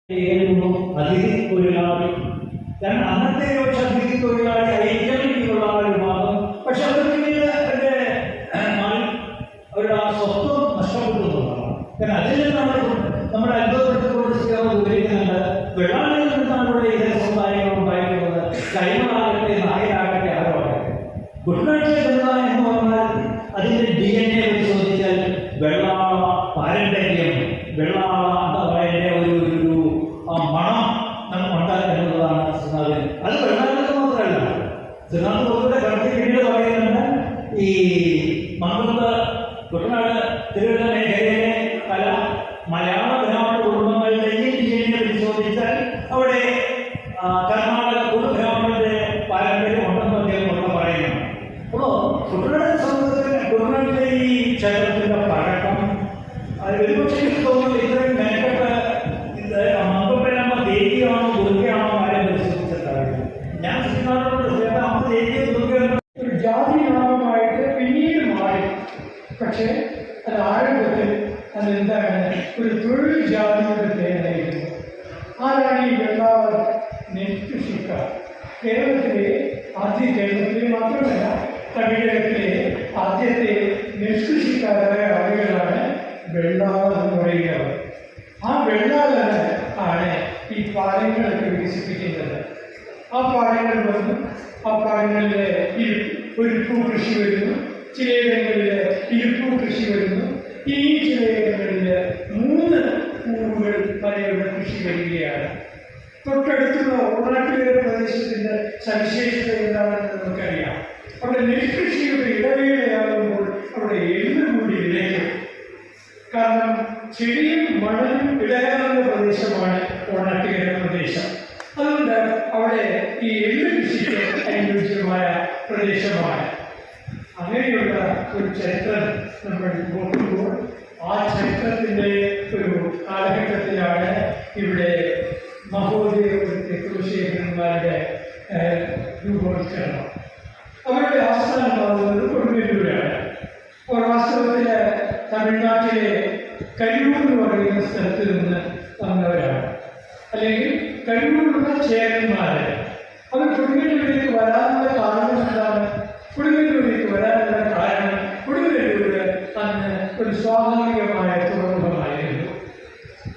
അതിഥി തൊഴിലാളി. കാരണം അന്നത്തെ ഒരു അതിഥി തൊഴിലാളി ഐക്യമുള്ള ഒരു ഭാഗം. പക്ഷെ അവർക്ക് അവരുടെ ആ സ്വത്വം നഷ്ടപ്പെടുന്നതാണ്. കാരണം അതിൽ നിന്നാണ് നമ്മുടെ അത്ഭുതപ്പെടുത്തിക്കൊണ്ട് വിവരിക്കുന്നുണ്ട്. വെള്ളാളിൽ നിന്നാണ് ഇവിടെ ഇതര സമുദായങ്ങൾ ഉണ്ടായിട്ടുള്ളത്. കൈമളാകട്ടെ, നായരാകട്ടെ, ആരോടട്ടെ. ഗുഡ്നൈറ്റ് സമുദായം എന്ന് പറഞ്ഞാൽ അതിൻ്റെ DNA പരിശോധിച്ചാൽ വെള്ളാള പാരമ്പര്യം, വെള്ളാള എന്താ പറയുന്ന ഒരു മണം നമുക്കുണ്ട് എന്നുള്ളതാണ് ശ്രീനാഥൻ. അത് വെള്ളാളത്ത് മാത്രമല്ല, ശ്രീനാഥ് പൊതുവെ കടത്തി പിന്നീട് പറയുന്നുണ്ട് ഈ മംഗളത്ത് കുട്ടനാട് തിരുവല്ല മേഖലയിലെ പല മലയാള ബ്രാഹ്മണ കുടുംബങ്ങളുടെയും DNA പരിശോധിച്ചാൽ അവിടെ കർണാടക കുടുംബങ്ങളുടെ പാരമ്പര്യം ഉണ്ടെന്ന് അദ്ദേഹം പറയുന്നു. അപ്പോൾ കുട്ടനാട് സമൂഹത്തിൽ കുട്ടനാട്ടിലെ ഈ ക്ഷേത്രത്തിൻ്റെ പഴക്കം ഒരുപക്ഷെ എനിക്ക് തോന്നുന്നത് ഇത്രയും മെനക്കെട്ട മംഗളപ്പേരാകുമ്പോൾ ദേവിയാണോ ദുർഗയാണോ ആരും പരിശോധിച്ചിട്ടായിരുന്നു. ഞാൻ ശ്രീനാഥോട് അമ്മ ദേവിയും ദുർഗ ഒരു ജാതി നാമമായിട്ട് പിന്നീട് മാറി. പക്ഷേ അത് ആരംഭത്തിൽ അതെന്താണ്, ഒരു തൊഴിൽ ജാതിയുടെ പേരായിരുന്നു. ആരാണ് ഈ വെള്ളാളർ നെൽകൃഷിക്കാർ? കേരളത്തിലെ കേരളത്തിലെ മാത്രമല്ല തമിഴകത്തിലെ ആദ്യത്തെ നെൽകൃഷിക്കാരായ ആളുകളാണ് വെള്ളാളർ എന്ന് പറയുന്നത്. ആ വെള്ളാളർ ആണ് ഈ പാടങ്ങളൊക്കെ വികസിപ്പിക്കുന്നത്. ആ പാടങ്ങൾ വന്നു, ആ പാടങ്ങളിൽ ഒരുപ്പൂ കൃഷി വരുന്നു, ചിലയിടങ്ങളിൽ ഇരുപ്പൂ കൃഷി വരുന്നു, ഇനി ചിലയിടങ്ങളിൽ 3 പൂവുകൾ വരെയുള്ള കൃഷി വരികയാണ്. തൊട്ടടുത്തുള്ള ഓണാട്ടുകര പ്രദേശത്തിൻ്റെ സവിശേഷത എന്താണെന്ന് നമുക്കറിയാം. അവിടെ നെൽകൃഷിയുടെ ഇടവേളയാകുമ്പോൾ അവിടെ എള്ള് കൂടി വിളയ്ക്കും. കാരണം ചെടിയും മണലും ഇടകലർന്ന പ്രദേശമാണ് ഓണാട്ടുകര പ്രദേശം. അതുകൊണ്ട് അവിടെ ഈ എള്ള് കൃഷിക്ക് അനുയോജ്യമായ പ്രദേശമാണ്. അങ്ങനെയുള്ള ഒരു ചരിത്രം നമ്മൾ നോക്കുമ്പോൾ ആ ചരിത്രത്തിൻ്റെ ഒരു കാലഘട്ടത്തിലാണ് ഇവിടെ മഹോദയപുരത്തെ കുലശേഖരന്മാരുടെ രൂപവത്കരണം. അവരുടെ ആസ്ഥാനമാകുന്നത് കൊടുങ്ങല്ലൂരാണ്. അപ്പോൾ വാസ്തവത്തിൽ തമിഴ്നാട്ടിലെ കരിയൂർ എന്ന് പറയുന്ന സ്ഥലത്ത് നിന്ന് വന്നവരാണ്, അല്ലെങ്കിൽ കരിയൂരുള്ള ചേരന്മാർ. അവർ കൊടുങ്ങല്ലൂരിലേക്ക് വരാൻ